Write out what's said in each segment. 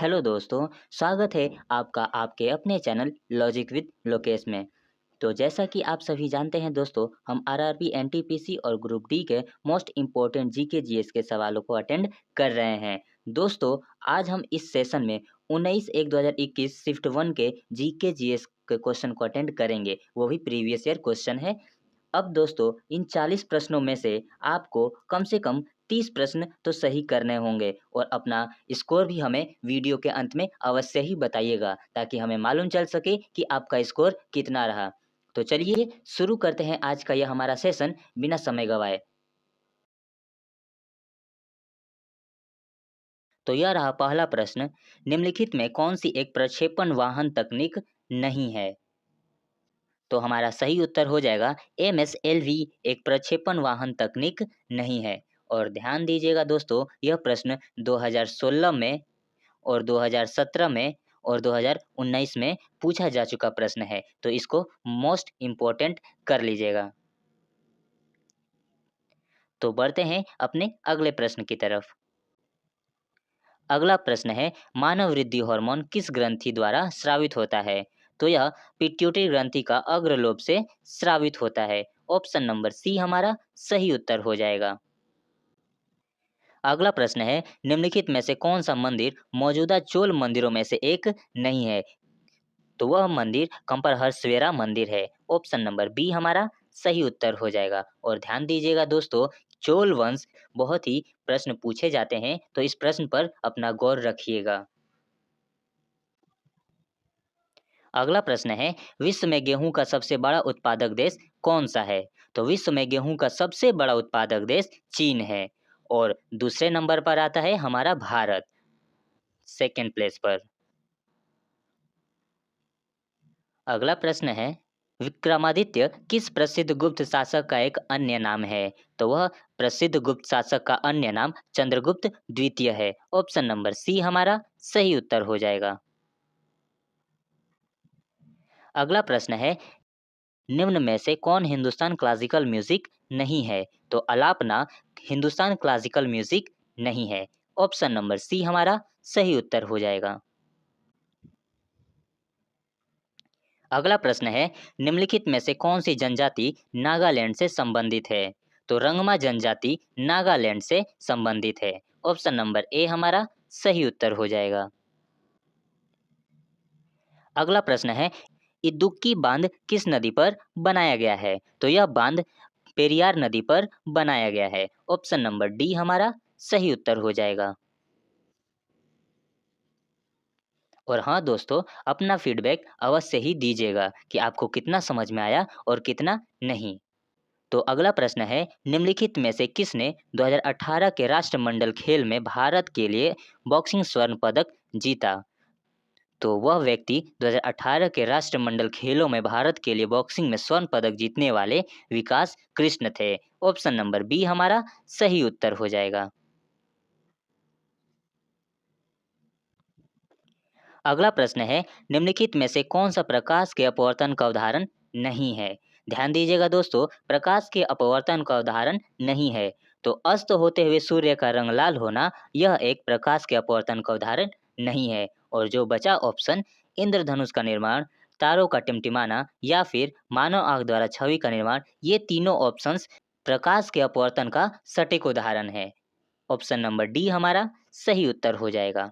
Hello दोस्तों, स्वागत है आपका आपके अपने चैनल लॉजिक विद लोकेश में। तो जैसा कि आप सभी जानते हैं दोस्तों, हम आरआरबी, एनटीपीसी और ग्रुप डी के मोस्ट इम्पोर्टेंट जीके जीएस के सवालों को अटेंड कर रहे हैं। दोस्तों, आज हम इस सेशन में 19/1/2021 शिफ्ट 1 के जीके जीएस के क्वेश्चन को अटेंड करेंगे, वो भी प्रीवियस ईयर क्वेश्चन है। अब दोस्तों, इन 40 प्रश्नों में से आपको कम से कम 30 प्रश्न तो सही करने होंगे और अपना स्कोर भी हमें वीडियो के अंत में अवश्य ही बताइएगा, ताकि हमें मालूम चल सके कि आपका स्कोर कितना रहा। तो चलिए शुरू करते हैं आज का यह हमारा सेशन बिना समय गवाए। तो यह रहा पहला प्रश्न, निम्नलिखित में कौन सी एक प्रक्षेपण वाहन तकनीक नहीं है? तो हमारा सही उत्तर हो जाएगा MSLV एक प्रक्षेपण वाहन तकनीक नहीं है। और ध्यान दीजिएगा दोस्तों, यह प्रश्न 2016 में और 2017 में और 2019 में पूछा जा चुका प्रश्न है, तो इसको मोस्ट इम्पोर्टेंट कर लीजिएगा। तो बढ़ते हैं अपने अगले प्रश्न की तरफ। अगला प्रश्न है, मानव वृद्धि हार्मोन किस ग्रंथि द्वारा स्रावित होता है? तो यह पिट्यूटरी ग्रंथि का अग्रलोब से स्रावित होता है। ऑप्शन नंबर सी हमारा सही उत्तर हो जाएगा। अगला प्रश्न है, निम्नलिखित में से कौन सा मंदिर मौजूदा चोल मंदिरों में से एक नहीं है? तो वह मंदिर कंपरहरसवेरा मंदिर है। ऑप्शन नंबर बी हमारा सही उत्तर हो जाएगा। और ध्यान दीजिएगा दोस्तों, चोल वंश बहुत ही प्रश्न पूछे जाते हैं, तो इस प्रश्न पर अपना गौर रखिएगा। अगला प्रश्न है, विश्व में गेहूं का सबसे बड़ा उत्पादक देश कौन सा है? तो विश्व में गेहूं का सबसे बड़ा उत्पादक देश चीन है और दूसरे नंबर पर आता है हमारा भारत, सेकेंड प्लेस पर। अगला प्रश्न है, विक्रमादित्य किस प्रसिद्ध गुप्त शासक का एक अन्य नाम है? तो वह प्रसिद्ध गुप्त शासक का अन्य नाम चंद्रगुप्त द्वितीय है। ऑप्शन नंबर सी हमारा सही उत्तर हो जाएगा। अगला प्रश्न है, निम्न में से कौन हिंदुस्तान क्लासिकल म्यूजिक नहीं है? तो अलापना हिंदुस्तान क्लासिकल म्यूजिक नहीं है। ऑप्शन नंबर सी हमारा सही उत्तर हो जाएगा। अगला प्रश्न है, निम्नलिखित में से कौन सी जनजाति नागालैंड से संबंधित है? तो रंगमा जनजाति नागालैंड से संबंधित है। ऑप्शन नंबर ए हमारा सही उत्तर हो जाएगा। अगला प्रश्न है, इदुक्की बांध किस नदी पर बनाया गया है? तो यह बांध पेरियार नदी पर बनाया गया है। ऑप्शन नंबर डी हमारा सही उत्तर हो जाएगा। और हाँ दोस्तों, अपना फीडबैक अवश्य ही दीजिएगा कि आपको कितना समझ में आया और कितना नहीं। तो अगला प्रश्न है, निम्नलिखित में से किसने 2018 के राष्ट्रमंडल खेल में भारत के लिए बॉक्सिंग स्वर्ण पदक जीता? तो वह व्यक्ति 2018 के राष्ट्रमंडल खेलों में भारत के लिए बॉक्सिंग में स्वर्ण पदक जीतने वाले विकास कृष्ण थे। ऑप्शन नंबर बी हमारा सही उत्तर हो जाएगा। अगला प्रश्न है, निम्नलिखित में से कौन सा प्रकाश के अपवर्तन का उदाहरण नहीं है? ध्यान दीजिएगा दोस्तों, प्रकाश के अपवर्तन का उदाहरण नहीं है। तो अस्त होते हुए सूर्य का रंग लाल होना, यह एक प्रकाश के अपवर्तन का उदाहरण नहीं है। और जो बचा ऑप्शन, इंद्रधनुष का निर्माण, तारों का टिमटिमाना या फिर मानव आंख द्वारा छवि का निर्माण, ये तीनों ऑप्शंस प्रकाश के अपवर्तन का सटीक उदाहरण है। ऑप्शन नंबर डी हमारा सही उत्तर हो जाएगा।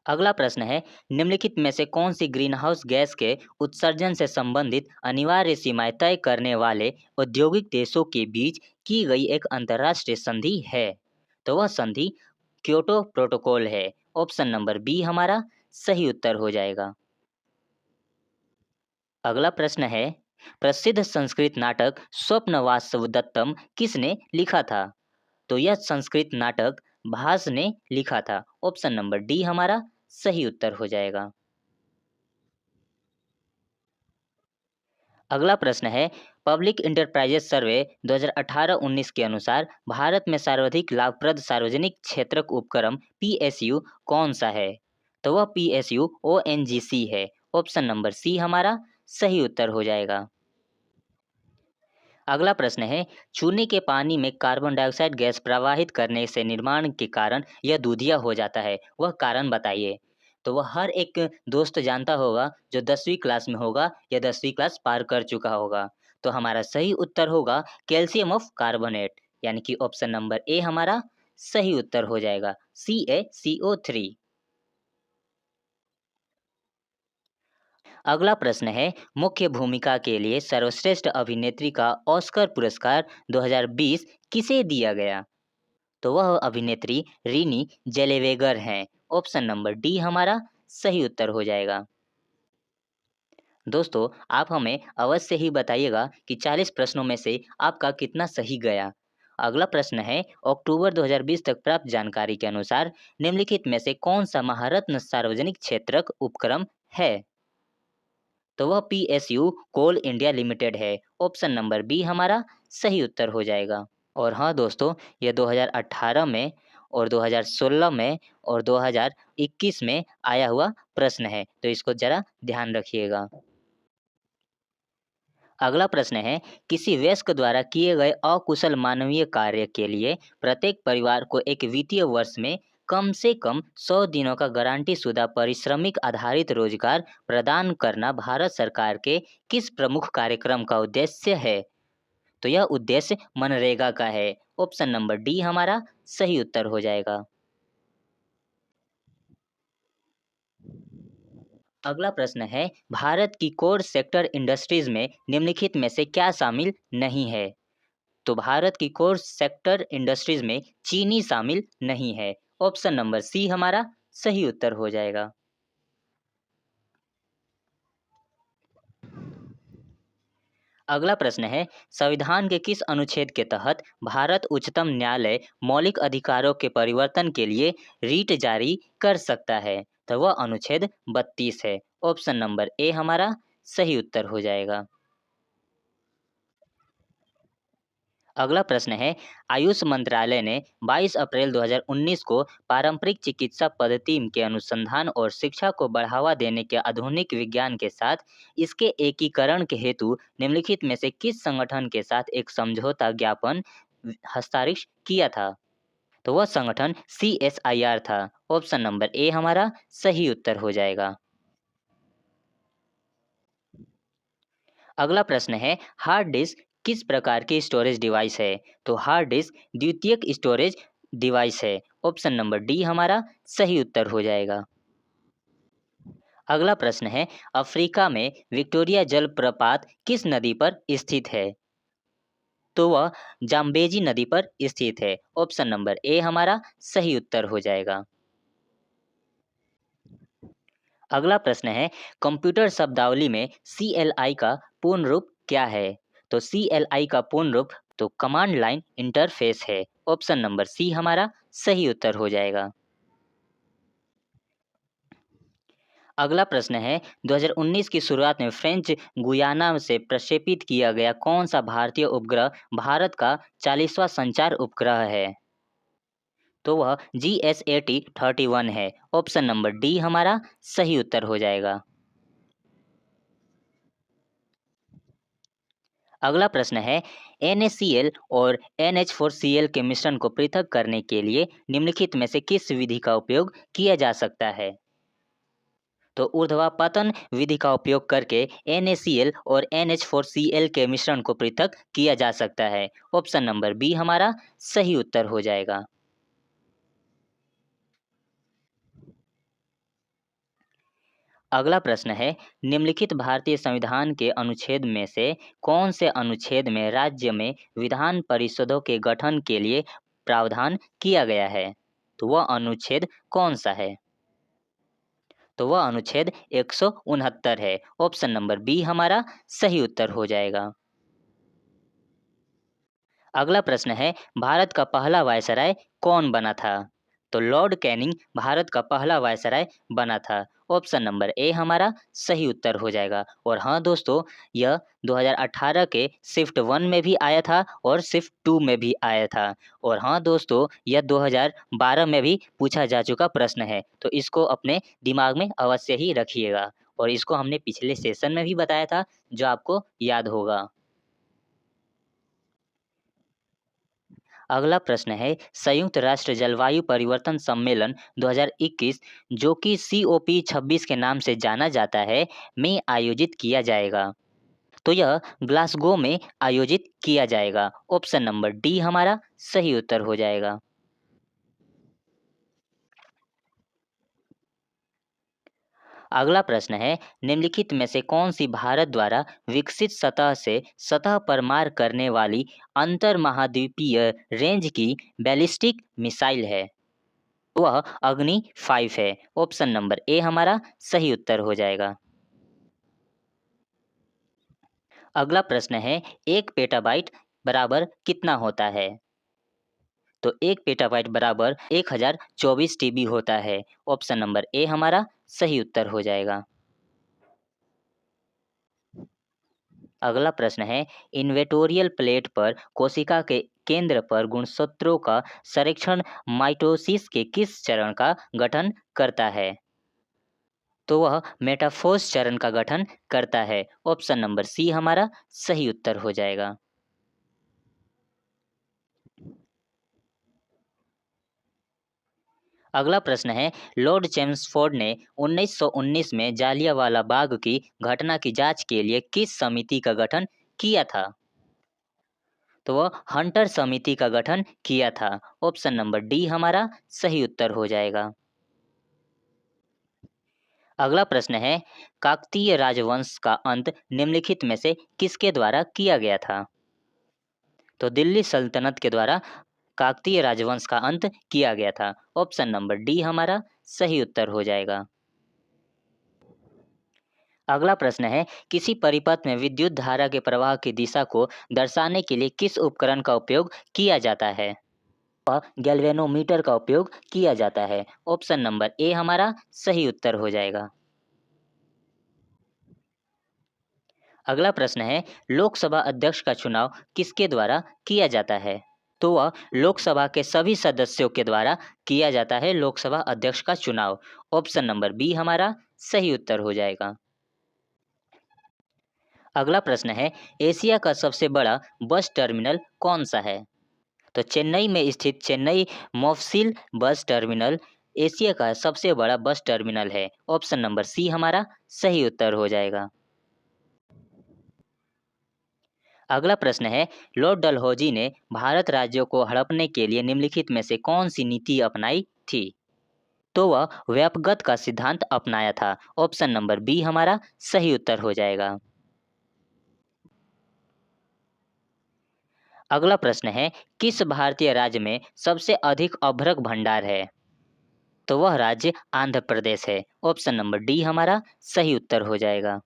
अगला प्रश्न है, निम्नलिखित में से कौन सी ग्रीनहाउस गैस के उत्सर्जन से संबंधित अनिवार्य सीमाएं तय करने वाले औद्योगिक देशों के बीच की गई एक अंतर्राष्ट्रीय संधि है? तो वह संधि क्योटो प्रोटोकॉल है। ऑप्शन नंबर बी हमारा सही उत्तर हो जाएगा। अगला प्रश्न है, प्रसिद्ध संस्कृत नाटक स्वप्नवासवदत्तम किसने लिखा था? तो यह संस्कृत नाटक भास ने लिखा था। ऑप्शन नंबर डी हमारा सही उत्तर हो जाएगा। अगला प्रश्न है, पब्लिक इंटरप्राइजेस सर्वे 2018-19 के अनुसार भारत में सर्वाधिक लाभप्रद सार्वजनिक क्षेत्रक उपक्रम PSU कौन सा है? तो वह PSU ONGC है। ऑप्शन नंबर सी हमारा सही उत्तर हो जाएगा। अगला प्रश्न है, चूने के पानी में कार्बन डाइऑक्साइड गैस प्रवाहित करने से निर्माण के कारण यह दूधिया हो जाता है, वह कारण बताइए। तो वह हर एक दोस्त जानता होगा जो 10वीं क्लास में होगा या 10वीं क्लास पार कर चुका होगा। तो हमारा सही उत्तर होगा कैल्शियम ऑफ कार्बोनेट, यानी कि ऑप्शन नंबर ए हमारा सही उत्तर हो जाएगा, CaCO3। अगला प्रश्न है, मुख्य भूमिका के लिए सर्वश्रेष्ठ अभिनेत्री का ऑस्कर पुरस्कार 2020 किसे दिया गया? तो वह अभिनेत्री रीनी जेलेवेगर हैं। ऑप्शन नंबर डी हमारा सही उत्तर हो जाएगा। दोस्तों, आप हमें अवश्य ही बताइएगा कि 40 प्रश्नों में से आपका कितना सही गया। अगला प्रश्न है, अक्टूबर 2020 तक प्राप्त जानकारी के अनुसार निम्नलिखित में से कौन सा महारत्न सार्वजनिक क्षेत्रक उपक्रम है? तो वह PSU कोल इंडिया लिमिटेड है। ऑप्शन नंबर बी हमारा सही उत्तर हो जाएगा। और हाँ दोस्तों, ये 2018 में और 2016 में और 2021 में आया हुआ प्रश्न है, तो इसको जरा ध्यान रखिएगा। अगला प्रश्न है, किसी वयस्क द्वारा किए गए अकुशल मानवीय कार्य के लिए प्रत्येक परिवार को एक वित्तीय वर्ष में कम से कम 100 दिनों का गारंटी शुदा पारिश्रमिक आधारित रोजगार प्रदान करना भारत सरकार के किस प्रमुख कार्यक्रम का उद्देश्य है? तो यह उद्देश्य मनरेगा का है। ऑप्शन नंबर डी हमारा सही उत्तर हो जाएगा। अगला प्रश्न है, भारत की कोर सेक्टर इंडस्ट्रीज में निम्नलिखित में से क्या शामिल नहीं है? तो भारत की कोर सेक्टर इंडस्ट्रीज में चीनी शामिल नहीं है। ऑप्शन नंबर सी हमारा सही उत्तर हो जाएगा। अगला प्रश्न है, संविधान के किस अनुच्छेद के तहत भारत उच्चतम न्यायालय मौलिक अधिकारों के परिवर्तन के लिए रीट जारी कर सकता है? तो वह अनुच्छेद 32 है। ऑप्शन नंबर ए हमारा सही उत्तर हो जाएगा। अगला प्रश्न है, आयुष मंत्रालय ने 22 अप्रैल 2019 को पारंपरिक चिकित्सा पद्धति के अनुसंधान और शिक्षा को बढ़ावा देने के आधुनिक विज्ञान के साथ इसके एकीकरण के हेतु निम्नलिखित में से किस संगठन के साथ एक समझौता ज्ञापन हस्ताक्षर किया था? तो वह संगठन CSIR था। ऑप्शन नंबर ए हमारा सही उत्तर हो जाएगा। अगला प्रश्न है, हार्ड डिस्क किस प्रकार की स्टोरेज डिवाइस है? तो हार्ड डिस्क द्वितीयक स्टोरेज डिवाइस है। ऑप्शन नंबर डी हमारा सही उत्तर हो जाएगा। अगला प्रश्न है, अफ्रीका में विक्टोरिया जलप्रपात किस नदी पर स्थित है? तो वह जाम्बेजी नदी पर स्थित है। ऑप्शन नंबर ए हमारा सही उत्तर हो जाएगा। अगला प्रश्न है, कंप्यूटर शब्दावली में CLI का पूर्ण रूप क्या है? तो CLI का पूर्ण रूप तो कमांड लाइन इंटरफेस है। ऑप्शन नंबर सी हमारा सही उत्तर हो जाएगा। अगला प्रश्न है, 2019 की शुरुआत में फ्रेंच गुयाना से प्रक्षेपित किया गया कौन सा भारतीय उपग्रह भारत का 40वां संचार उपग्रह है? तो वह GSAT-31 है। ऑप्शन नंबर डी हमारा सही उत्तर हो जाएगा। अगला प्रश्न है, NaCl और NH4Cl के मिश्रण को पृथक करने के लिए निम्नलिखित में से किस विधि का उपयोग किया जा सकता है? तो ऊर्ध्वापतन विधि का उपयोग करके NaCl और NH4Cl के मिश्रण को पृथक किया जा सकता है। ऑप्शन नंबर बी हमारा सही उत्तर हो जाएगा। अगला प्रश्न है, निम्नलिखित भारतीय संविधान के अनुच्छेद में से कौन से अनुच्छेद में राज्य में विधान परिषदों के गठन के लिए प्रावधान किया गया है? तो वह अनुच्छेद कौन सा है? तो वह अनुच्छेद 169 है। ऑप्शन नंबर बी हमारा सही उत्तर हो जाएगा। अगला प्रश्न है, भारत का पहला वायसराय कौन बना था? तो लॉर्ड कैनिंग भारत का पहला वायसराय बना था। ऑप्शन नंबर ए हमारा सही उत्तर हो जाएगा। और हाँ दोस्तों, यह 2018 के शिफ्ट 1 में भी आया था और शिफ्ट 2 में भी आया था। और हाँ दोस्तों, यह 2012 में भी पूछा जा चुका प्रश्न है, तो इसको अपने दिमाग में अवश्य ही रखिएगा। और इसको हमने पिछले सेशन में भी बताया था, जो आपको याद होगा। अगला प्रश्न है, संयुक्त राष्ट्र जलवायु परिवर्तन सम्मेलन 2021 जो कि COP 26 के नाम से जाना जाता है, में आयोजित किया जाएगा। तो यह ग्लासगो में आयोजित किया जाएगा। ऑप्शन नंबर डी हमारा सही उत्तर हो जाएगा। अगला प्रश्न है, निम्नलिखित में से कौन सी भारत द्वारा विकसित सतह से सतह पर मार करने वाली अंतर महाद्वीपीय रेंज की बैलिस्टिक मिसाइल है? वह अग्नि 5 है। ऑप्शन नंबर ए हमारा सही उत्तर हो जाएगा। अगला प्रश्न है, 1 पेटाबाइट बराबर कितना होता है? तो 1 पेटाबाइट बराबर 1024 TB होता है। ऑप्शन नंबर ए हमारा सही उत्तर हो जाएगा। अगला प्रश्न है, इन्वेटोरियल प्लेट पर कोशिका के केंद्र पर गुणसूत्रों का संरेखण माइटोसिस के किस चरण का गठन करता है? तो वह मेटाफोस चरण का गठन करता है। ऑप्शन नंबर सी हमारा सही उत्तर हो जाएगा। अगला प्रश्न है, लॉर्ड चेम्सफोर्ड ने 1919 में जालियांवाला बाग की घटना की जांच के लिए किस समिति का गठन किया था? तो वह हंटर समिति का गठन किया था। ऑप्शन नंबर डी हमारा सही उत्तर हो जाएगा। अगला प्रश्न है, काकतीय राजवंश का अंत निम्नलिखित में से किसके द्वारा किया गया था? तो दिल्ली सल्तनत के द्वारा काकतीय राजवंश का अंत किया गया था। ऑप्शन नंबर डी हमारा सही उत्तर हो जाएगा। अगला प्रश्न है, किसी परिपथ में विद्युत धारा के प्रवाह की दिशा को दर्शाने के लिए किस उपकरण का उपयोग किया जाता है? वह गैल्वेनोमीटर का उपयोग किया जाता है। ऑप्शन नंबर ए हमारा सही उत्तर हो जाएगा। अगला प्रश्न है, लोकसभा अध्यक्ष का चुनाव किसके द्वारा किया जाता है? तो वह लोकसभा के सभी सदस्यों के द्वारा किया जाता है लोकसभा अध्यक्ष का चुनाव। ऑप्शन नंबर बी हमारा सही उत्तर हो जाएगा। अगला प्रश्न है, एशिया का सबसे बड़ा बस टर्मिनल कौन सा है? तो चेन्नई में स्थित Chennai Mufassil bus terminal Asia का सबसे बड़ा बस टर्मिनल है। ऑप्शन नंबर सी हमारा सही उत्तर हो जाएगा। अगला प्रश्न है, लॉर्ड डलहौजी ने भारत राज्यों को हड़पने के लिए निम्नलिखित में से कौन सी नीति अपनाई थी? तो वह व्यापगत का सिद्धांत अपनाया था। ऑप्शन नंबर बी हमारा सही उत्तर हो जाएगा। अगला प्रश्न है, किस भारतीय राज्य में सबसे अधिक अभ्रक भंडार है? तो वह राज्य आंध्र प्रदेश है। ऑप्शन नंबर डी हमारा सही उत्तर हो जाएगा।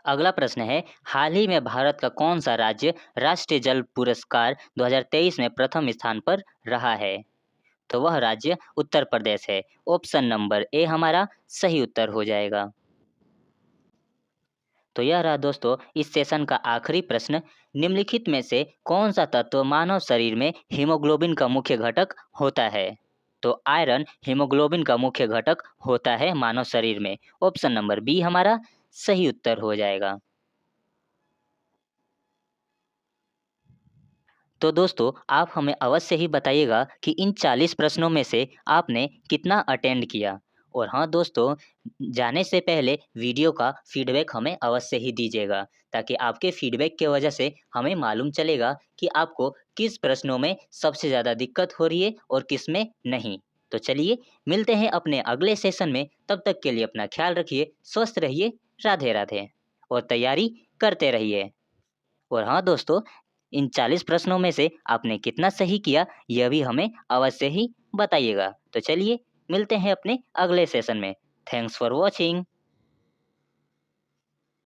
अगला प्रश्न है, हाल ही में भारत का कौन सा राज्य राष्ट्रीय जल पुरस्कार 2023 में प्रथम स्थान पर रहा है? तो वह राज्य उत्तर प्रदेश है। ऑप्शन नंबर ए हमारा सही उत्तर हो जाएगा। तो यह रहा दोस्तों इस सेशन का आखिरी प्रश्न, निम्नलिखित में से कौन सा तत्व मानव शरीर में हीमोग्लोबिन का मुख्य घटक होता है? तो आयरन हीमोग्लोबिन का मुख्य घटक होता है मानव शरीर में। ऑप्शन नंबर बी हमारा सही उत्तर हो जाएगा। तो दोस्तों आप हमें अवश्य ही बताइएगा कि इन 40 प्रश्नों में से आपने कितना अटेंड किया। और हाँ दोस्तों, जाने से पहले वीडियो का फीडबैक हमें अवश्य ही दीजिएगा, ताकि आपके फीडबैक की वजह से हमें मालूम चलेगा कि आपको किस प्रश्नों में सबसे ज़्यादा दिक्कत हो रही है और किस में नहीं। तो चलिए मिलते हैं अपने अगले सेशन में, तब तक के लिए अपना ख्याल रखिए, स्वस्थ रहिए, राधे राधे, और तैयारी करते रहिए। और हाँ दोस्तों, इन 40 प्रश्नों में से आपने कितना सही किया यह भी हमें अवश्य ही बताइएगा। तो चलिए मिलते हैं अपने अगले सेशन में। Thanks for watching.